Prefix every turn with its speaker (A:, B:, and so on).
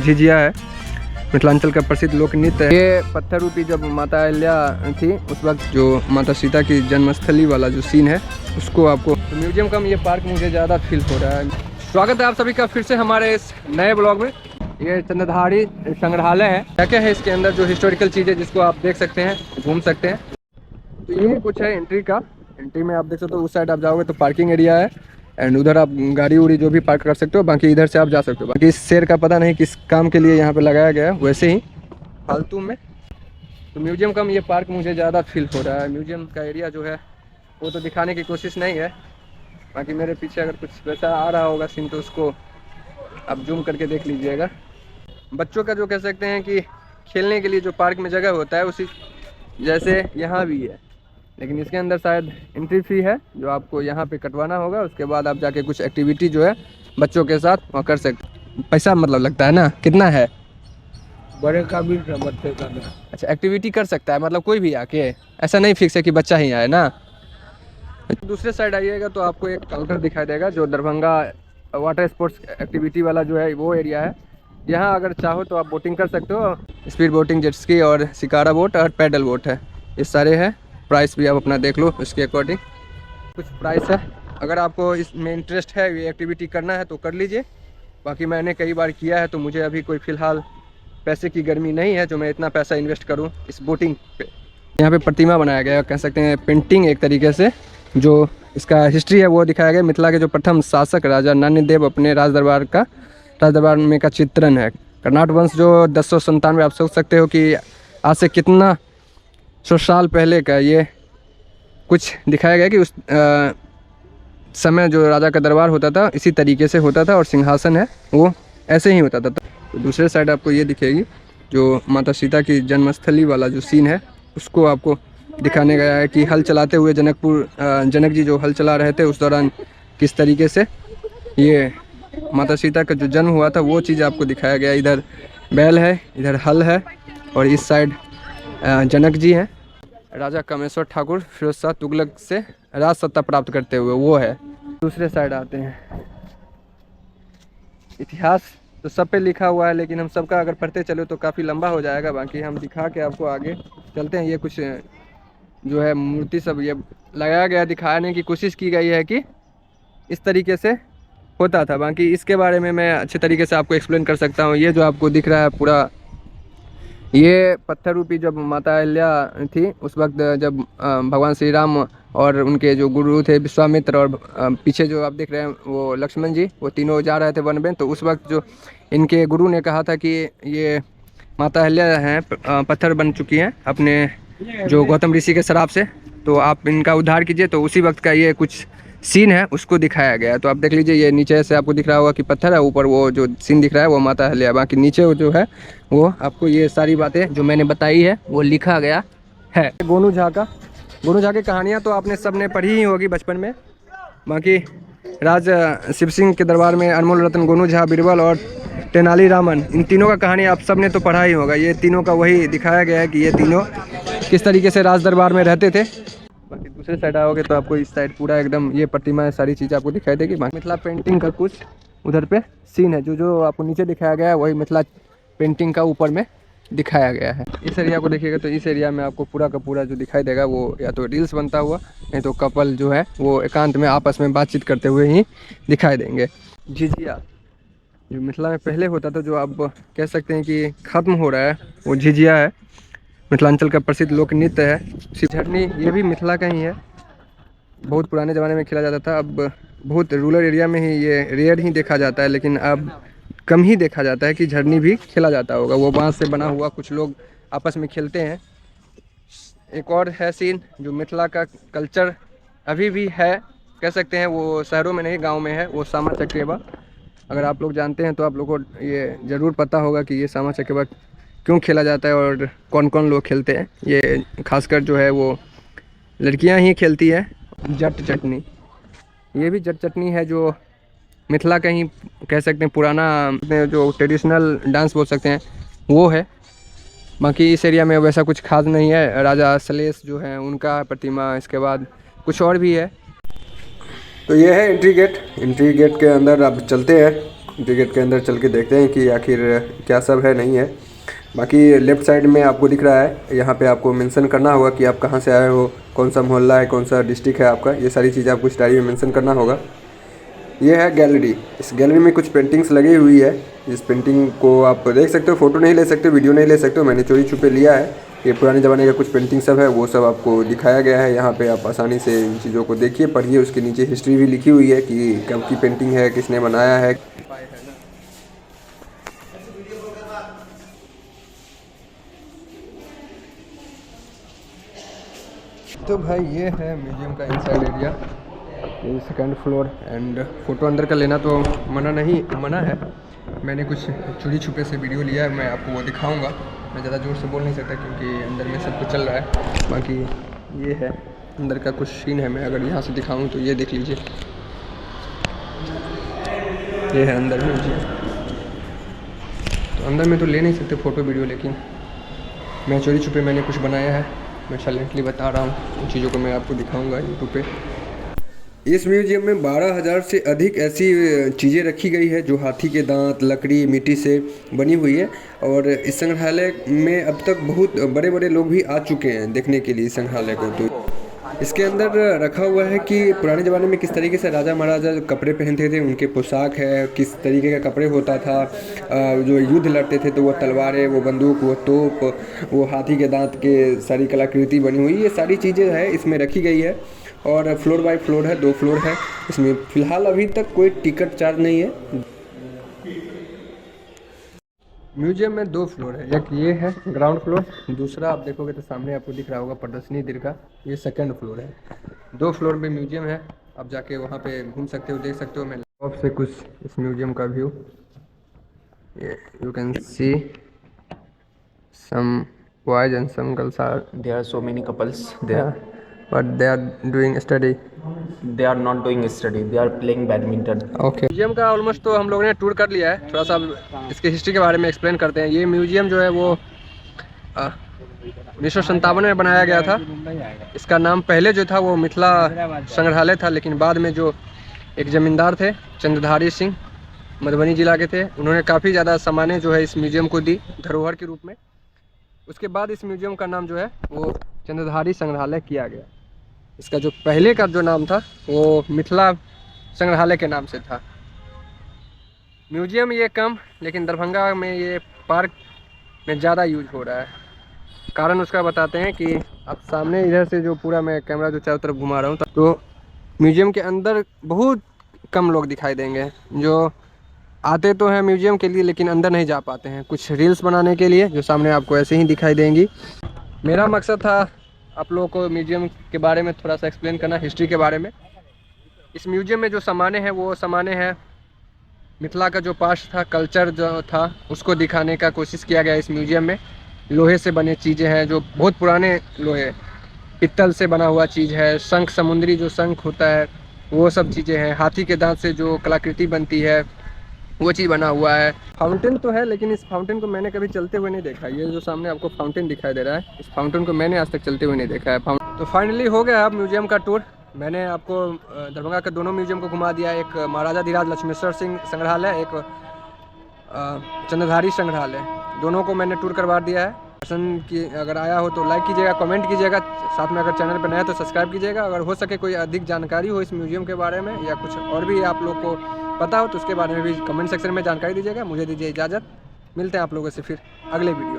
A: झिझिया है, मिथिलांचल का प्रसिद्ध लोक नृत्य है। ये पत्थर रूपी जब माता अहिल्या थी उस वक्त जो माता सीता की जन्मस्थली वाला जो सीन है उसको आपको तो म्यूजियम का ये पार्क मुझे ज़्यादा फील हो रहा है। स्वागत है आप सभी का फिर से हमारे इस नए ब्लॉग में। ये चंद्रधारी संग्रहालय है। क्या क्या है इसके अंदर जो हिस्टोरिकल चीज़ें जिसको आप देख सकते हैं, घूम सकते हैं। तो ये कुछ है एंट्री का। एंट्री में आप देख सकते हो, उस साइड आप जाओगे तो पार्किंग एरिया है एंड उधर आप गाड़ी उड़ी जो भी पार्क कर सकते हो, बाकी इधर से आप जा सकते हो। बाकी इस शेर का पता नहीं किस काम के लिए यहाँ पे लगाया गया है, वैसे ही फालतू में। तो म्यूजियम का ये पार्क मुझे ज़्यादा फील हो रहा है। म्यूजियम का एरिया जो है वो तो दिखाने की कोशिश नहीं है, बाकी मेरे पीछे अगर कुछ वैसा आ रहा होगा सीन तो उसको आप जूम करके देख लीजिएगा। बच्चों का जो कह सकते हैं कि खेलने के लिए जो पार्क में जगह होता है उसी जैसे यहाँ भी है, लेकिन इसके अंदर शायद एंट्री फी है जो आपको यहाँ पे कटवाना होगा। उसके बाद आप जाके कुछ एक्टिविटी जो है बच्चों के साथ वहाँ कर सकते। पैसा मतलब लगता है ना, कितना है?
B: बड़े का भी बच्चे का भी।
A: अच्छा, एक्टिविटी कर सकता है मतलब कोई भी आके, ऐसा नहीं फिक्स है कि बच्चा ही आए ना। दूसरे साइड आइएगा तो आपको एक काउंटर दिखाई देगा जो दरभंगा वाटर स्पोर्ट्स एक्टिविटी वाला जो है वो एरिया है। यहाँ अगर चाहो तो आप बोटिंग कर सकते हो, स्पीड बोटिंग, जेट स्की और शिकारा बोट और पैडल बोट है, ये सारे हैं। प्राइस भी आप अपना देख लो, उसके अकॉर्डिंग कुछ प्राइस है। अगर आपको इसमें इंटरेस्ट है, ये एक्टिविटी करना है तो कर लीजिए। बाकी मैंने कई बार किया है तो मुझे अभी कोई फ़िलहाल पैसे की गर्मी नहीं है जो मैं इतना पैसा इन्वेस्ट करूं इस बोटिंग पे। यहाँ पे प्रतिमा बनाया गया है, कह सकते हैं पेंटिंग एक तरीके से। जो इसका हिस्ट्री है वो दिखाया गया। मिथिला के जो प्रथम शासक राजा नन्यदेव अपने राज दरबार में का चित्रण है। कर्नाट वंश जो 1097, आप सोच सकते हो कि आज से कितना 100 साल पहले का ये कुछ दिखाया गया कि उस समय जो राजा का दरबार होता था इसी तरीके से होता था और सिंहासन है वो ऐसे ही होता था। तो दूसरे साइड आपको ये दिखेगी जो माता सीता की जन्मस्थली वाला जो सीन है उसको आपको दिखाने गया है कि हल चलाते हुए जनक जी जो हल चला रहे थे उस दौरान किस तरीके से ये माता सीता का जो जन्म हुआ था वो चीज़ आपको दिखाया गया। इधर बैल है, इधर हल है और इस साइड जनक जी हैं। राजा कामेश्वर ठाकुर फिरोज शाह तुगलक से राज सत्ता प्राप्त करते हुए वो है। दूसरे साइड आते हैं, इतिहास तो सब पे लिखा हुआ है लेकिन हम सबका अगर पढ़ते चले तो काफ़ी लंबा हो जाएगा। बाकी हम दिखा के आपको आगे चलते हैं। ये कुछ जो है मूर्ति सब ये लगाया गया, दिखाने की कोशिश की गई है कि इस तरीके से होता था। बाकी इसके बारे में मैं अच्छे तरीके से आपको एक्सप्लेन कर सकता हूँ। ये जो आपको दिख रहा है पूरा, ये पत्थर रूपी जब माता अहिल्या थी उस वक्त जब भगवान श्री राम और उनके जो गुरु थे विश्वामित्र और पीछे जो आप देख रहे हैं वो लक्ष्मण जी, वो तीनों जा रहे थे वन में। तो उस वक्त जो इनके गुरु ने कहा था कि ये माता अहिल्या हैं, पत्थर बन चुकी हैं अपने जो गौतम ऋषि के श्राप से, तो आप इनका उद्धार कीजिए। तो उसी वक्त का ये कुछ सीन है उसको दिखाया गया है। तो आप देख लीजिए, ये नीचे से आपको दिख रहा होगा कि पत्थर है, ऊपर वो जो सीन दिख रहा है वो माता अहिल्या। बाकी नीचे वो जो है वो आपको ये सारी बातें जो मैंने बताई है वो लिखा गया है। गोनू झा की कहानियाँ तो आपने सबने पढ़ी ही होगी बचपन में। बाकी राज शिव सिंह के दरबार में अनमोल रत्न, गोनू झा, बीरबल और तेनाली रामन, इन तीनों का कहानी आप सबने तो पढ़ा ही होगा। ये तीनों का वही दिखाया गया है कि ये तीनों किस तरीके से राज दरबार में रहते थे। बाकी दूसरे साइड आओगे तो आपको इस साइड पूरा एकदम ये प्रतिमा सारी चीज़ आपको दिखाई देगी। मिथिला पेंटिंग का कुछ उधर पे सीन है, जो आपको नीचे दिखाया गया है वही मिथिला पेंटिंग का ऊपर में दिखाया गया है। इस एरिया को देखिएगा तो इस एरिया में आपको पूरा का पूरा जो दिखाई देगा वो या तो रील्स बनता हुआ, नहीं तो कपल जो है वो एकांत में आपस में बातचीत करते हुए ही दिखाई देंगे। झिझिया जो मिथिला में पहले होता था, जो अब कह सकते हैं कि ख़त्म हो रहा है, वो झिझिया है। मिथिलांचल का प्रसिद्ध लोक नृत्य है। झरनी ये भी मिथिला का ही है, बहुत पुराने ज़माने में खेला जाता था। अब बहुत रूरल एरिया में ही ये रेयर ही देखा जाता है, लेकिन अब कम ही देखा जाता है कि झरनी भी खेला जाता होगा। वो बांस से बना हुआ कुछ लोग आपस में खेलते हैं। एक और है सीन जो मिथिला का कल्चर अभी भी है, कह सकते हैं वो शहरों में नहीं गाँव में है, वो सामा चकेबा। अगर आप लोग जानते हैं तो आप लोगों को ये ज़रूर पता होगा कि ये सामा चकेबा क्यों खेला जाता है और कौन कौन लोग खेलते हैं। ये खासकर जो है वो लड़कियां ही खेलती है। जट चटनी, ये भी जट चटनी है जो मिथिला का ही कह सकते हैं पुराना जो ट्रेडिशनल डांस बोल सकते हैं वो है। बाकी इस एरिया में वैसा कुछ खास नहीं है। राजा सलेश जो है उनका प्रतिमा, इसके बाद कुछ और भी है। तो ये है एंट्री गेट। एंट्री गेट के अंदर अब चलते हैं गेट के अंदर चल के देखते हैं कि आखिर क्या सब है नहीं है। बाकी लेफ़्ट साइड में आपको दिख रहा है, यहाँ पे आपको मेंशन करना होगा कि आप कहाँ से आए हो, कौन सा मोहल्ला है, कौन सा डिस्ट्रिक्ट है आपका, ये सारी चीज़ें आपको इस डायरी में मेंशन करना होगा। ये है गैलरी। इस गैलरी में कुछ पेंटिंग्स लगी हुई है। इस पेंटिंग को आप देख सकते हो, फ़ोटो नहीं ले सकते हो, वीडियो नहीं ले सकते हो, मैंने चोरी छुपे लिया है। ये पुराने ज़माने का कुछ पेंटिंग सब है, वो सब आपको दिखाया गया है यहाँ पे। आप आसानी से इन चीज़ों को देखिए, पढ़िए। उसके नीचे हिस्ट्री भी लिखी हुई है कि कब की पेंटिंग है, किसने बनाया है। तो भाई ये है म्यूजियम का इनसाइड एरिया, ये सेकंड फ्लोर। एंड फ़ोटो अंदर का लेना तो मना है। मैंने कुछ चोरी छुपे से वीडियो लिया है, मैं आपको वो दिखाऊंगा। मैं ज़्यादा ज़ोर से बोल नहीं सकता क्योंकि अंदर में सब कुछ चल रहा है। बाकी ये है अंदर का कुछ सीन है। मैं अगर यहाँ से दिखाऊं तो ये देख लीजिए, ये है अंदर म्यूजियम। तो अंदर में तो ले नहीं सकते फ़ोटो वीडियो, लेकिन मैं चोरी छुपे मैंने कुछ बनाया है। मैं साइलेंटली बता रहा हूँ, उन चीज़ों को मैं आपको दिखाऊंगा यूट्यूब पे। इस म्यूजियम में 12,000 से अधिक ऐसी चीज़ें रखी गई है जो हाथी के दांत, लकड़ी, मिट्टी से बनी हुई है। और इस संग्रहालय में अब तक बहुत बड़े बड़े लोग भी आ चुके हैं देखने के लिए इस संग्रहालय को। तो इसके अंदर रखा हुआ है कि पुराने ज़माने में किस तरीके से राजा महाराजा जो कपड़े पहनते थे, उनके पोशाक है, किस तरीके का कपड़े होता था। जो युद्ध लड़ते थे तो वो तलवारें, वो बंदूक, वो तोप, वो हाथी के दांत के सारी कलाकृति बनी हुई, ये सारी चीज़ें है इसमें रखी गई है। और फ्लोर बाय फ्लोर है, 2 फ्लोर है इसमें। फ़िलहाल अभी तक कोई टिकट चार्ज नहीं है। म्यूजियम में 2 फ्लोर है, एक ये है ग्राउंड फ्लोर, दूसरा आप देखोगे तो सामने आपको दिख रहा होगा प्रदर्शनी दीर्घा, ये सेकंड फ्लोर है। 2 फ्लोर में म्यूजियम है, आप जाके वहाँ पे घूम सकते हो, देख सकते हो। मैं टॉप से कुछ इस म्यूजियम का व्यू, ये you can see some boys and some girls are
C: There are so many couples there.
A: But they are doing study.
C: They are not doing study. They are playing badminton.
A: Okay, museum का almost तो हम लोगों ने tour कर लिया है। थोड़ा सा इसके हिस्ट्री के बारे में एक्सप्लेन करते हैं। ये म्यूजियम जो है वो 1957 में बनाया गया था। इसका नाम पहले जो था वो मिथिला संग्रहालय था, लेकिन बाद में जो एक ज़मींदार थे चंद्रधारी सिंह, मधुबनी जिला के थे, उन्होंने काफ़ी ज़्यादा सामानें जो है इस म्यूजियम को दी धरोहर के रूप में। उसके बाद इस म्यूजियम का नाम जो है वो चंद्रधारी संग्रहालय किया गया। इसका जो पहले का जो नाम था वो मिथिला संग्रहालय के नाम से था। म्यूजियम ये कम, लेकिन दरभंगा में ये पार्क में ज़्यादा यूज हो रहा है। कारण उसका बताते हैं कि आप सामने इधर से जो पूरा मैं कैमरा जो चारों तरफ घुमा रहा हूँ, तो म्यूजियम के अंदर बहुत कम लोग दिखाई देंगे जो आते तो हैं म्यूजियम के लिए, लेकिन अंदर नहीं जा पाते हैं, कुछ रील्स बनाने के लिए, जो सामने आपको ऐसे ही दिखाई देंगी। मेरा मकसद था आप लोगों को म्यूजियम के बारे में थोड़ा सा एक्सप्लेन करना, हिस्ट्री के बारे में। इस म्यूजियम में जो सामानें हैं वो सामानें हैं मिथिला का जो पास्ट था, कल्चर जो था, उसको दिखाने का कोशिश किया गया इस म्यूजियम में। लोहे से बने चीज़ें हैं जो बहुत पुराने लोहे, पित्तल से बना हुआ चीज़ है, शंख, समुद्री जो शंख होता है वो सब चीज़ें हैं। हाथी के दांत से जो कलाकृति बनती है वो चीज़ बना हुआ है। फाउंटेन तो है, लेकिन इस फाउंटेन को मैंने कभी चलते हुए नहीं देखा। ये जो सामने आपको फाउंटेन दिखाई दे रहा है, इस फाउंटेन को मैंने आज तक चलते हुए नहीं देखा है। तो फाइनली हो गया अब म्यूजियम का टूर। मैंने आपको दरभंगा के दोनों म्यूजियम को घुमा दिया, एक महाराजा धीराज लक्ष्मेश्वर सिंह संग्रहालय, एक चंद्रधारी संग्रहालय, दोनों को मैंने टूर करवा दिया है। पसंद की अगर आया हो तो लाइक कीजिएगा, कमेंट कीजिएगा, साथ में अगर चैनल पर नया तो सब्सक्राइब कीजिएगा। अगर हो सके कोई अधिक जानकारी हो इस म्यूजियम के बारे में या कुछ और भी आप लोग को पता हो तो उसके बारे में भी कमेंट सेक्शन में जानकारी दीजिएगा। मुझे दीजिए इजाज़त, मिलते हैं आप लोगों से फिर अगले वीडियो।